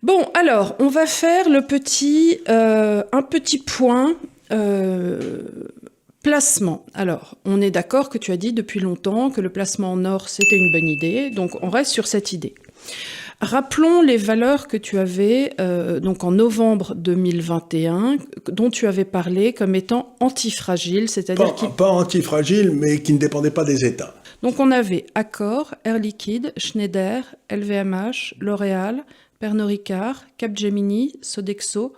Bon, alors, on va faire un petit point placement. Alors, on est d'accord que tu as dit depuis longtemps que le placement en or, c'était une bonne idée, donc on reste sur cette idée. Rappelons les valeurs que tu avais donc en novembre 2021, dont tu avais parlé comme étant antifragiles, c'est-à-dire Pas antifragiles, mais qui ne dépendaient pas des États. Donc on avait Accor, Air Liquide, Schneider, LVMH, L'Oréal, Pernod Ricard, Capgemini, Sodexo,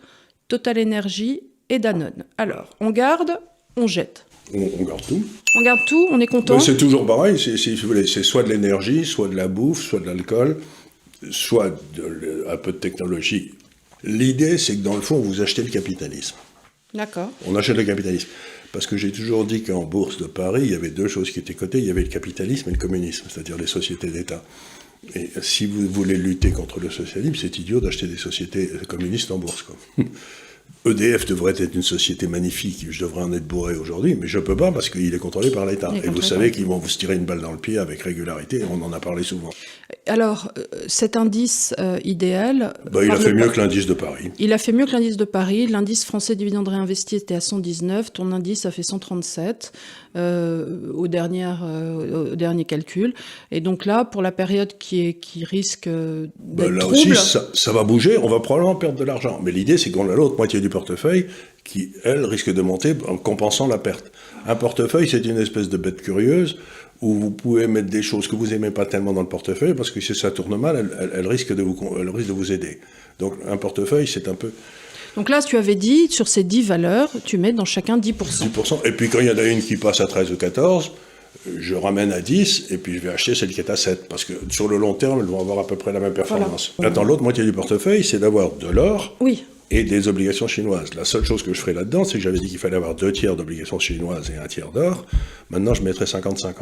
Total Energy et Danone. Alors, on garde, on jette. On garde tout. On garde tout, on est content. Mais c'est toujours pareil, si vous voulez, c'est soit de l'énergie, soit de la bouffe, soit de l'alcool, soit un peu de technologie. L'idée, c'est que dans le fond, vous achetez le capitalisme. D'accord. On achète le capitalisme. Parce que j'ai toujours dit qu'en bourse de Paris, il y avait deux choses qui étaient cotées. Il y avait le capitalisme et le communisme, c'est-à-dire les sociétés d'État. Et si vous voulez lutter contre le socialisme, c'est idiot d'acheter des sociétés communistes en bourse, quoi. EDF devrait être une société magnifique, je devrais en être bourré aujourd'hui, mais je ne peux pas parce qu'il est contrôlé par l'État. Et vous savez qu'ils vont vous tirer une balle dans le pied avec régularité, on en a parlé souvent. Alors, cet indice idéal... il a fait mieux que l'indice de Paris. Il a fait mieux que l'indice de Paris. L'indice français dividende réinvesti était à 119, ton indice a fait 137 au dernier calcul. Et donc là, pour la période qui risque d'être là trouble... aussi, ça va bouger, on va probablement perdre de l'argent. Mais l'idée, c'est qu'on a l'autre moitié du portefeuille qui, elle, risque de monter en compensant la perte. Un portefeuille, c'est une espèce de bête curieuse où vous pouvez mettre des choses que vous n'aimez pas tellement dans le portefeuille, parce que si ça tourne mal, elle risque de vous aider. Donc un portefeuille, c'est un peu... Donc là, tu avais dit, sur ces 10 valeurs, tu mets dans chacun 10%. 10%. Et puis quand il y en a une qui passe à 13 ou 14, je ramène à 10, et puis je vais acheter celle qui est à 7, parce que sur le long terme, elles vont avoir à peu près la même performance. Voilà. Maintenant, l'autre moitié du portefeuille, c'est d'avoir de l'or et des obligations chinoises. La seule chose que je ferai là-dedans, c'est que j'avais dit qu'il fallait avoir 2 tiers d'obligations chinoises et 1 tiers d'or. Maintenant, je mettrai 50-50.